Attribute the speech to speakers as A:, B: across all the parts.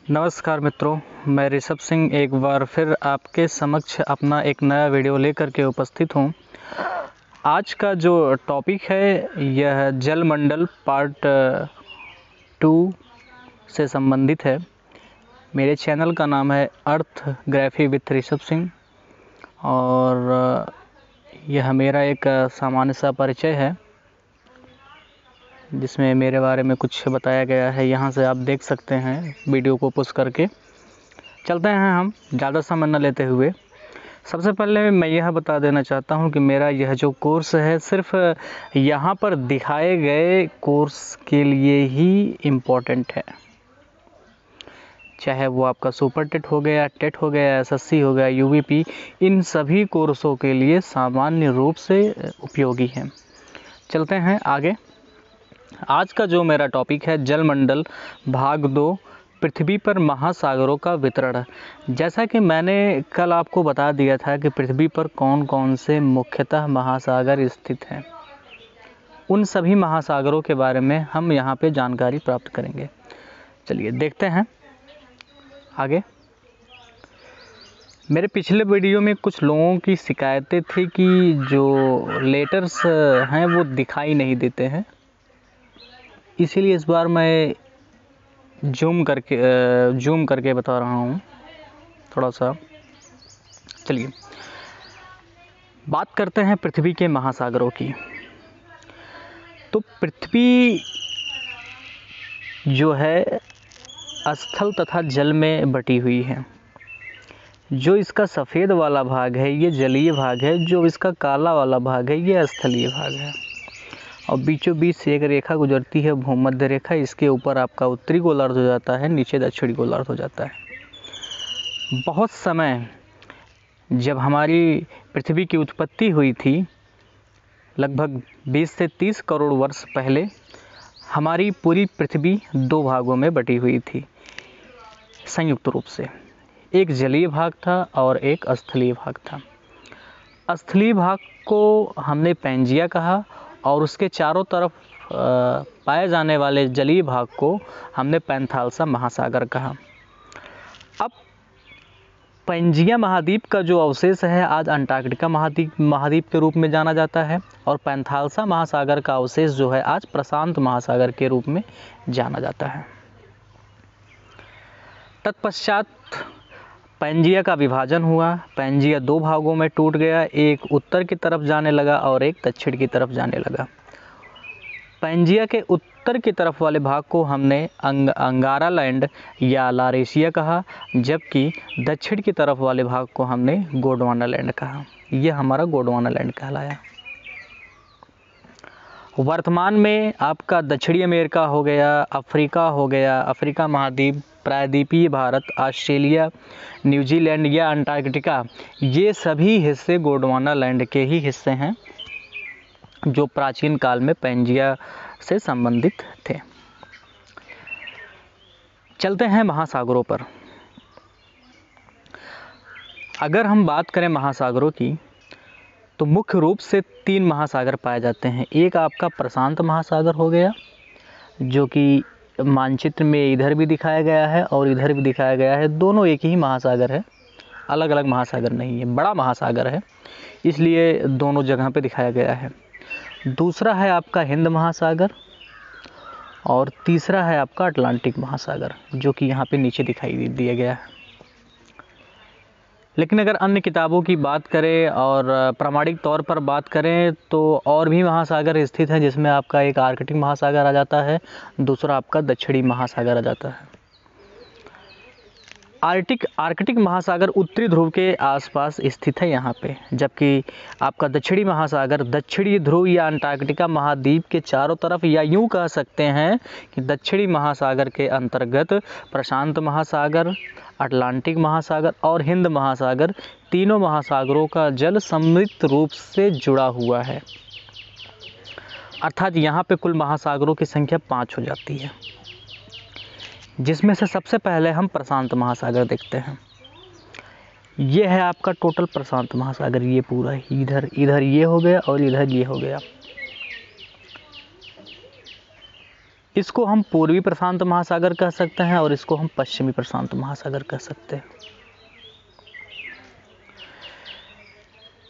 A: नमस्कार मित्रों, मैं ऋषभ सिंह एक बार फिर आपके समक्ष अपना एक नया वीडियो लेकर के उपस्थित हूँ। आज का जो टॉपिक है यह जलमंडल पार्ट 2 से संबंधित है। मेरे चैनल का नाम है अर्थग्राफी विथ ऋषभ सिंह और यह मेरा एक सामान्य सा परिचय है जिसमें मेरे बारे में कुछ बताया गया है। यहाँ से आप देख सकते हैं वीडियो को पुश करके। चलते हैं हम ज़्यादा समय न लेते हुए। सबसे पहले मैं यह बता देना चाहता हूँ कि मेरा यह जो कोर्स है सिर्फ यहाँ पर दिखाए गए कोर्स के लिए ही इम्पोर्टेंट है। चाहे वो आपका सुपर टेट हो गया, टेट हो गया, एसएससी हो गया, यूवीपी, इन सभी कोर्सों के लिए सामान्य रूप से उपयोगी है। चलते हैं आगे। आज का जो मेरा टॉपिक है जलमंडल भाग 2, पृथ्वी पर महासागरों का वितरण। जैसा कि मैंने कल आपको बता दिया था कि पृथ्वी पर कौन कौन से मुख्यतः महासागर स्थित हैं, उन सभी महासागरों के बारे में हम यहाँ पे जानकारी प्राप्त करेंगे। चलिए देखते हैं आगे। मेरे पिछले वीडियो में कुछ लोगों की शिकायतें थी कि जो लेटर्स हैं वो दिखाई नहीं देते हैं, इसीलिए इस बार मैं जूम करके बता रहा हूँ थोड़ा सा। चलिए बात करते हैं पृथ्वी के महासागरों की। तो पृथ्वी जो है स्थल तथा जल में बटी हुई है। जो इसका सफ़ेद वाला भाग है ये जलीय भाग है, जो इसका काला वाला भाग है ये स्थलीय भाग है, और बीचों बीच से एक रेखा गुजरती है, भूमध्य रेखा। इसके ऊपर आपका उत्तरी गोलार्ध हो जाता है, नीचे दक्षिणी गोलार्ध हो जाता है। बहुत समय जब हमारी पृथ्वी की उत्पत्ति हुई थी, लगभग 20 से 30 करोड़ वर्ष पहले, हमारी पूरी पृथ्वी 2 भागों में बटी हुई थी संयुक्त रूप से। एक जलीय भाग था और एक स्थलीय भाग था। स्थलीय भाग को हमने पैंजिया कहा और उसके चारों तरफ पाए जाने वाले जलीय भाग को हमने पैंथालसा महासागर कहा। अब पैंजिया महाद्वीप का जो अवशेष है आज अंटार्कटिका महाद्वीप के रूप में जाना जाता है, और पैंथालसा महासागर का अवशेष जो है आज प्रशांत महासागर के रूप में जाना जाता है। तत्पश्चात पैंजिया का विभाजन हुआ। पैंजिया 2 भागों में टूट गया, एक उत्तर की तरफ जाने लगा और एक दक्षिण की तरफ जाने लगा। पैंजिया के उत्तर की तरफ वाले भाग को हमने अंगारा लैंड या लारेशिया कहा, जबकि दक्षिण की तरफ वाले भाग को हमने गोंडवाना लैंड कहा। यह हमारा गोंडवाना लैंड कहलाया। वर्तमान में आपका दक्षिणी अमेरिका हो गया, अफ्रीका हो गया, अफ्रीका महाद्वीप, प्रायद्वीपीय भारत, ऑस्ट्रेलिया, न्यूजीलैंड या अंटार्कटिका, ये सभी हिस्से गोंडवाना लैंड के ही हिस्से हैं जो प्राचीन काल में पैंजिया से संबंधित थे। चलते हैं महासागरों पर। अगर हम बात करें महासागरों की तो मुख्य रूप से 3 महासागर पाए जाते हैं। एक आपका प्रशांत महासागर हो गया, जो कि मानचित्र में इधर भी दिखाया गया है और इधर भी दिखाया गया है। दोनों एक ही महासागर है, अलग अलग महासागर नहीं है। बड़ा महासागर है इसलिए दोनों जगह पे दिखाया गया है। दूसरा है आपका हिंद महासागर और तीसरा है आपका अटलांटिक महासागर, जो कि यहाँ पे नीचे दिखाई दिया गया है। लेकिन अगर अन्य किताबों की बात करें और प्रामाणिक तौर पर बात करें तो और भी महासागर स्थित हैं, जिसमें आपका एक आर्कटिक महासागर आ जाता है, दूसरा आपका दक्षिणी महासागर आ जाता है। आर्कटिक महासागर उत्तरी ध्रुव के आसपास स्थित है यहाँ पे, जबकि आपका दक्षिणी महासागर दक्षिणी ध्रुव या अंटार्कटिका महाद्वीप के चारों तरफ, या यूँ कह सकते हैं कि दक्षिणी महासागर के अंतर्गत प्रशांत महासागर, अटलांटिक महासागर और हिंद महासागर, तीनों महासागरों का जल सम्मिलित रूप से जुड़ा हुआ है। अर्थात यहाँ पे कुल महासागरों की संख्या 5 हो जाती है, जिसमें से सबसे पहले हम प्रशांत महासागर देखते हैं। ये है आपका टोटल प्रशांत महासागर, ये पूरा इधर ये हो गया और इधर ये हो गया। इसको हम पूर्वी प्रशांत महासागर कह सकते हैं और इसको हम पश्चिमी प्रशांत महासागर कह सकते हैं।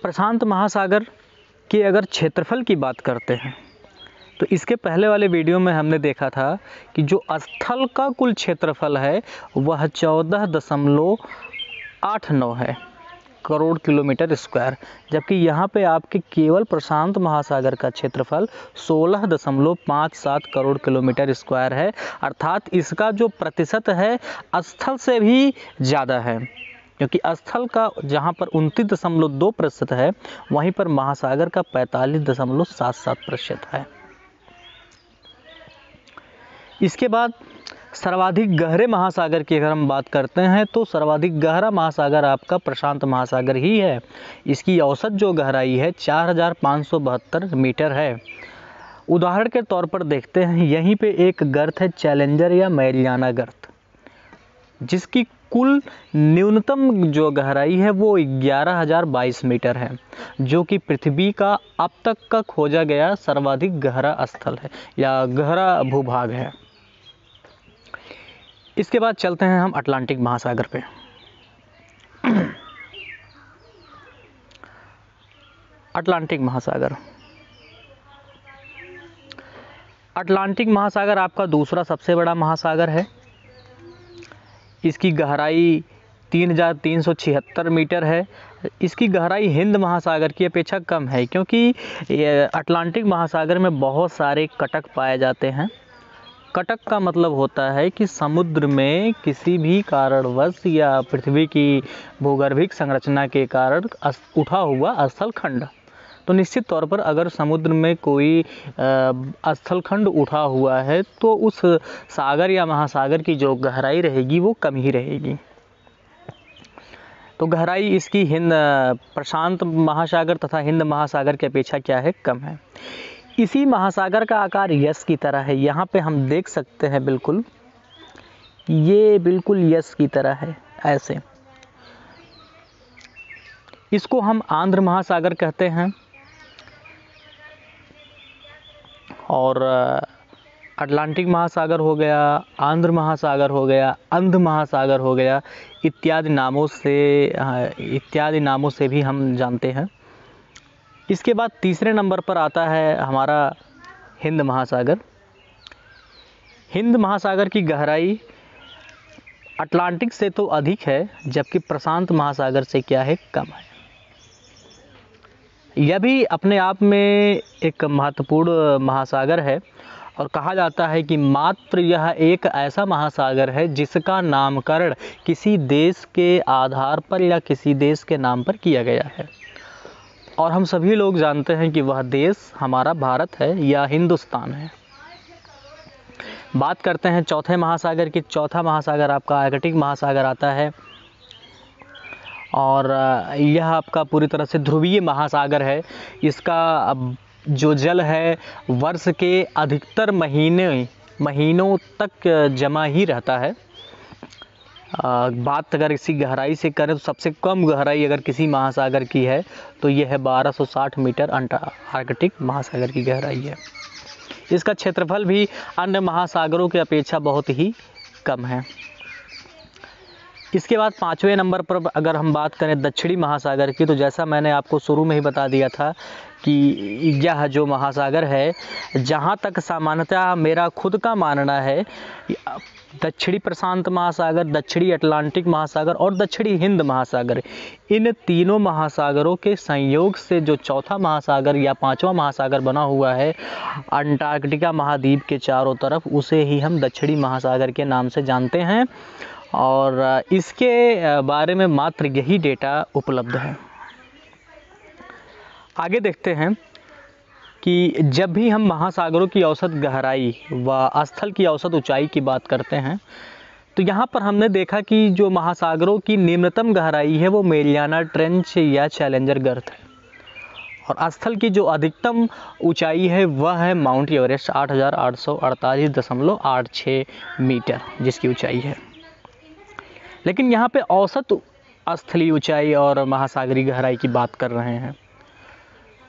A: प्रशांत महासागर के अगर क्षेत्रफल की बात करते हैं तो इसके पहले वाले वीडियो में हमने देखा था कि जो स्थल का कुल क्षेत्रफल है वह 14.89 है करोड़ किलोमीटर स्क्वायर, जबकि यहाँ पे आपके केवल प्रशांत महासागर का क्षेत्रफल 16.57 करोड़ किलोमीटर स्क्वायर है। अर्थात इसका जो प्रतिशत है स्थल से भी ज़्यादा है, क्योंकि स्थल का जहाँ पर 29.2% है वहीं पर महासागर का 45.77% है। इसके बाद सर्वाधिक गहरे महासागर की अगर हम बात करते हैं तो सर्वाधिक गहरा महासागर आपका प्रशांत महासागर ही है। इसकी औसत जो गहराई है 4572 मीटर है। उदाहरण के तौर पर देखते हैं, यहीं पे एक गर्त है चैलेंजर या मैरियाना गर्त, जिसकी कुल न्यूनतम जो गहराई है वो 11,022 मीटर है, जो कि पृथ्वी का अब तक का खोजा गया सर्वाधिक गहरा स्थल है या गहरा भूभाग है। इसके बाद चलते हैं हम अटलांटिक महासागर पे। अटलांटिक महासागर, अटलांटिक महासागर आपका दूसरा सबसे बड़ा महासागर है। इसकी गहराई 3,376 मीटर है। इसकी गहराई हिंद महासागर की अपेक्षा कम है, क्योंकि अटलांटिक महासागर में बहुत सारे कटक पाए जाते हैं। कटक का मतलब होता है कि समुद्र में किसी भी कारणवश या पृथ्वी की भूगर्भिक संरचना के कारण उठा हुआ स्थलखंड। तो निश्चित तौर पर अगर समुद्र में कोई स्थलखंड उठा हुआ है तो उस सागर या महासागर की जो गहराई रहेगी वो कम ही रहेगी। तो गहराई इसकी प्रशांत महासागर तथा हिंद महासागर की अपेक्षा क्या है, कम है। इसी महासागर का आकार यस की तरह है। यहाँ पे हम देख सकते हैं बिल्कुल, ये बिल्कुल यस की तरह है ऐसे। इसको हम आंध्र महासागर कहते हैं और अटलांटिक महासागर हो गया, आंध्र महासागर हो गया, अंध महासागर हो गया, इत्यादि नामों से भी हम जानते हैं। इसके बाद तीसरे नंबर पर आता है हमारा हिंद महासागर। हिंद महासागर की गहराई अटलांटिक से तो अधिक है, जबकि प्रशांत महासागर से क्या है, कम है। यह भी अपने आप में एक महत्वपूर्ण महासागर है और कहा जाता है कि मात्र यह एक ऐसा महासागर है जिसका नामकरण किसी देश के आधार पर या किसी देश के नाम पर किया गया है, और हम सभी लोग जानते हैं कि वह देश हमारा भारत है या हिंदुस्तान है। बात करते हैं चौथे महासागर की। चौथा महासागर आपका आर्कटिक महासागर आता है और यह आपका पूरी तरह से ध्रुवीय महासागर है। इसका जो जल है वर्ष के अधिकतर महीनों तक जमा ही रहता है। बात अगर इसी गहराई से करें तो सबसे कम गहराई अगर किसी महासागर की है तो यह है 1260 मीटर आर्कटिक महासागर की गहराई है। इसका क्षेत्रफल भी अन्य महासागरों की अपेक्षा बहुत ही कम है। इसके बाद पाँचवें नंबर पर अगर हम बात करें दक्षिणी महासागर की, तो जैसा मैंने आपको शुरू में ही बता दिया था कि यह जो महासागर है, जहाँ तक सामान्यतः मेरा खुद का मानना है, दक्षिणी प्रशांत महासागर, दक्षिणी अटलांटिक महासागर और दक्षिणी हिंद महासागर, इन तीनों महासागरों के संयोग से जो चौथा महासागर या पांचवा महासागर बना हुआ है अंटार्कटिका महाद्वीप के चारों तरफ, उसे ही हम दक्षिणी महासागर के नाम से जानते हैं और इसके बारे में मात्र यही डेटा उपलब्ध है। आगे देखते हैं कि जब भी हम महासागरों की औसत गहराई व स्थल की औसत ऊंचाई की बात करते हैं तो यहाँ पर हमने देखा कि जो महासागरों की निम्नतम गहराई है वो मेरियाना ट्रेंच या चैलेंजर गर्त है, और स्थल की जो अधिकतम ऊंचाई है वह है माउंट एवरेस्ट 8,848.86 मीटर जिसकी ऊंचाई है। लेकिन यहाँ पे औसत स्थलीय ऊंचाई और महासागरीय गहराई की बात कर रहे हैं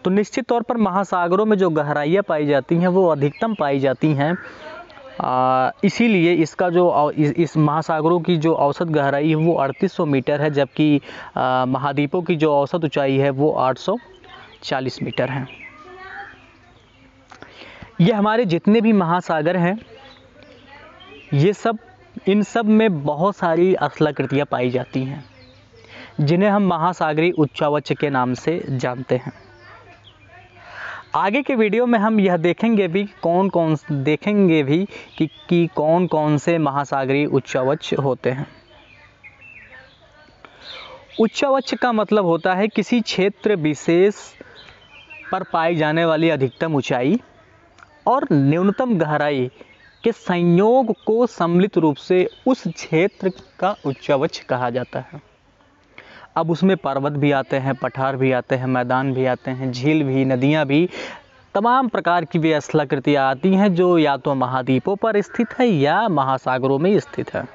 A: तो निश्चित तौर पर महासागरों में जो गहराइयाँ पाई जाती हैं वो अधिकतम पाई जाती हैं इसीलिए इसका जो इस महासागरों की जो औसत गहराई है वो 3800 मीटर है, जबकि महाद्वीपों की जो औसत ऊंचाई है वो 840 मीटर है। ये हमारे जितने भी महासागर हैं, इन सब में बहुत सारी स्थलाकृतियाँ पाई जाती हैं, जिन्हें हम महासागरीय उच्चावच के नाम से जानते हैं। आगे के वीडियो में हम यह देखेंगे भी कि कौन कौन से महासागरीय उच्चावच होते हैं। उच्चावच का मतलब होता है किसी क्षेत्र विशेष पर पाई जाने वाली अधिकतम ऊंचाई और न्यूनतम गहराई के संयोग को सम्मिलित रूप से उस क्षेत्र का उच्चावच कहा जाता है। अब उसमें पर्वत भी आते हैं, पठार भी आते हैं, मैदान भी आते हैं, झील भी, नदियाँ भी, तमाम प्रकार की वे स्थलाकृतियाँ आती हैं जो या तो महाद्वीपों पर स्थित है या महासागरों में स्थित है।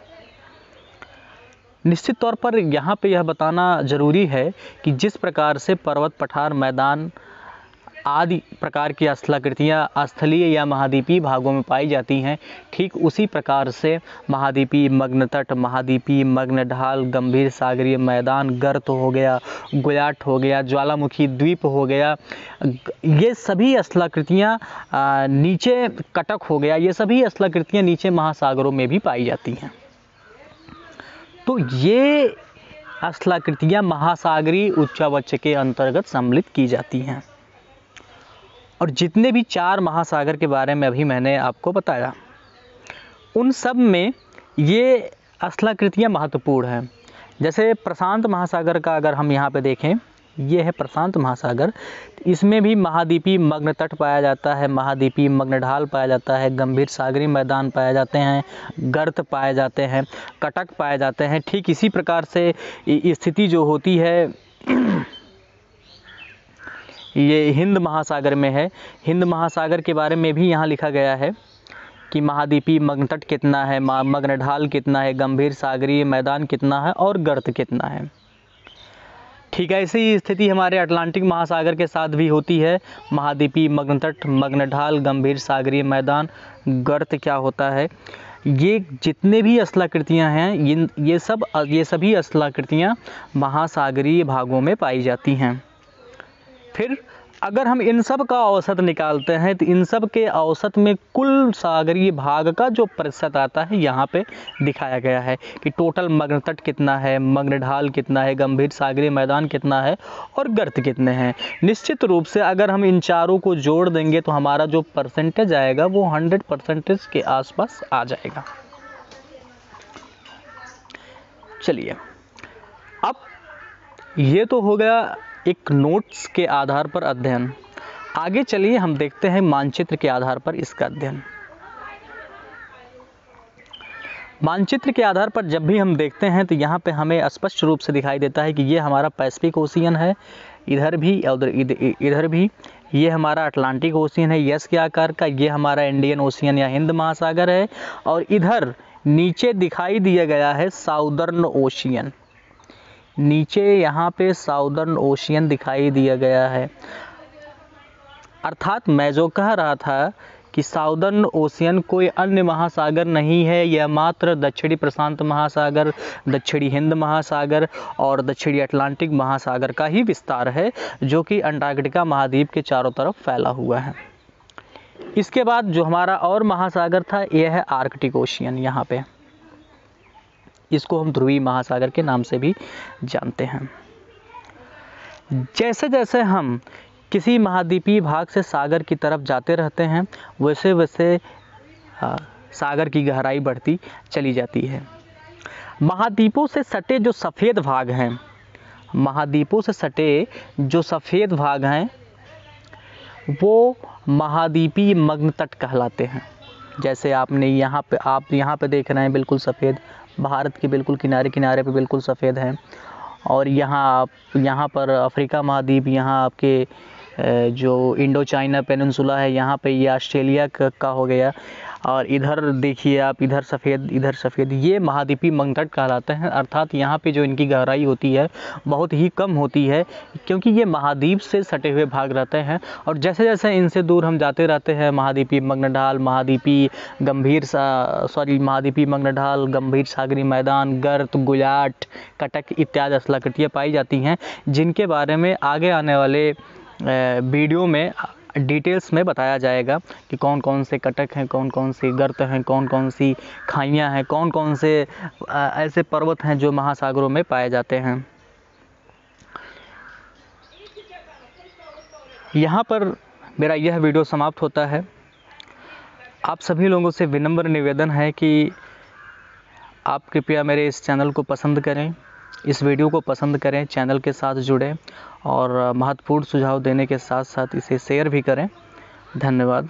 A: निश्चित तौर पर यहाँ पे यह बताना ज़रूरी है कि जिस प्रकार से पर्वत, पठार, मैदान आदि प्रकार की स्थलाकृतियाँ स्थलीय या महाद्वीपीय भागों में पाई जाती हैं, ठीक उसी प्रकार से महाद्वीपीय मग्न तट, महाद्वीपीय मग्न ढाल, गंभीर सागरीय मैदान, गर्त हो गया, गुयाट हो गया, ज्वालामुखी द्वीप हो गया, ये सभी स्थलाकृतियाँ नीचे कटक हो गया, ये सभी स्थलाकृतियाँ नीचे महासागरों में भी पाई जाती हैं। तो ये स्थलाकृतियाँ महासागरीय उच्चावच के अंतर्गत सम्मिलित की जाती हैं। और जितने भी 4 महासागर के बारे में अभी मैंने आपको बताया, उन सब में ये स्थलाकृतियाँ महत्वपूर्ण हैं। जैसे प्रशांत महासागर का अगर हम यहाँ पे देखें, ये है प्रशांत महासागर। इसमें भी महाद्वीपीय मग्न तट पाया जाता है, महाद्वीपीय मग्न ढाल पाया जाता है, गंभीर सागरीय मैदान पाए जाते हैं, गर्त पाए जाते हैं, कटक पाए जाते हैं। ठीक इसी प्रकार से स्थिति जो होती है ये हिंद महासागर में है। हिंद महासागर के बारे में भी यहाँ लिखा गया है कि महाद्वीपीय मग्न तट कितना है, मग्न ढाल कितना है, गंभीर सागरीय मैदान कितना है और गर्त कितना है। ठीक है, ऐसी ही स्थिति हमारे अटलांटिक महासागर के साथ भी होती है। महाद्वीपीय मग्न तट, मग्न ढाल, गंभीर सागरीय मैदान, गर्त क्या होता है। ये जितने भी स्थलाकृतियाँ हैं, ये सभी स्थलाकृतियाँ महासागरीय भागों में पाई जाती हैं। फिर अगर हम इन सब का औसत निकालते हैं तो इन सब के औसत में कुल सागरीय भाग का जो प्रतिशत आता है यहाँ पे दिखाया गया है कि टोटल मग्न तट कितना है, मग्न ढाल कितना है, गंभीर सागरीय मैदान कितना है और गर्त कितने हैं। निश्चित रूप से अगर हम इन चारों को जोड़ देंगे तो हमारा जो परसेंटेज आएगा वो 100% के आसपास आ जाएगा। चलिए, अब ये तो हो गया एक नोट्स के आधार पर अध्ययन। आगे चलिए हम देखते हैं मानचित्र के आधार पर इसका अध्ययन। मानचित्र के आधार पर जब भी हम देखते हैं तो यहाँ पे हमें स्पष्ट रूप से दिखाई देता है कि ये हमारा पैसिफिक ओशियन है, इधर भी और इधर भी। ये हमारा अटलांटिक ओशियन है यस के आकार का, ये हमारा इंडियन ओशियन या हिंद महासागर है, और इधर नीचे दिखाई दिया गया है साउदर्न ओशियन। नीचे यहाँ पे साउदर्न ओशियन दिखाई दिया गया है। अर्थात मैं जो कह रहा था कि साउदर्न ओशियन कोई अन्य महासागर नहीं है, यह मात्र दक्षिणी प्रशांत महासागर, दक्षिणी हिंद महासागर और दक्षिणी अटलांटिक महासागर का ही विस्तार है, जो कि अंटार्कटिका महाद्वीप के चारों तरफ फैला हुआ है। इसके बाद जो हमारा और महासागर था यह है आर्कटिक ओशियन। यहाँ पे इसको हम ध्रुवीय महासागर के नाम से भी जानते हैं। जैसे जैसे हम किसी महाद्वीपीय भाग से सागर की तरफ जाते रहते हैं वैसे वैसे सागर की गहराई बढ़ती चली जाती है। महाद्वीपों से सटे जो सफ़ेद भाग हैं, महाद्वीपों से सटे जो सफ़ेद भाग हैं वो महाद्वीपीय मग्न तट कहलाते हैं। जैसे आपने आप यहाँ पे देख रहे हैं बिल्कुल सफ़ेद, भारत के बिल्कुल किनारे किनारे पे बिल्कुल सफ़ेद है। और यहाँ पर अफ्रीका महाद्वीप, यहाँ आपके जो इंडो चाइना पेनिनसुला है यहाँ पे, ये ऑस्ट्रेलिया का हो गया। और इधर देखिए आप, इधर सफ़ेद, ये महाद्वीपीय मगरतट कहलाते हैं। अर्थात यहाँ पे जो इनकी गहराई होती है बहुत ही कम होती है, क्योंकि ये महाद्वीप से सटे हुए भाग रहते हैं। और जैसे जैसे इनसे दूर हम जाते रहते हैं, महाद्वीपीय मग्नढाल, महाद्वीपीय मग्नढाल, गंभीर सागरी मैदान, गर्त, गुयाट, कटक इत्यादि स्थलाकृतियाँ पाई जाती हैं, जिनके बारे में आगे आने वाले वीडियो में डिटेल्स में बताया जाएगा कि कौन कौन से कटक हैं, कौन कौन सी गर्त हैं, कौन कौन सी खाइयाँ हैं, कौन कौन से ऐसे पर्वत हैं जो महासागरों में पाए जाते हैं। यहाँ पर मेरा यह वीडियो समाप्त होता है। आप सभी लोगों से विनम्र निवेदन है कि आप कृपया मेरे इस चैनल को पसंद करें, इस वीडियो को पसंद करें, चैनल के साथ जुड़ें और महत्वपूर्ण सुझाव देने के साथ साथ इसे शेयर भी करें। धन्यवाद।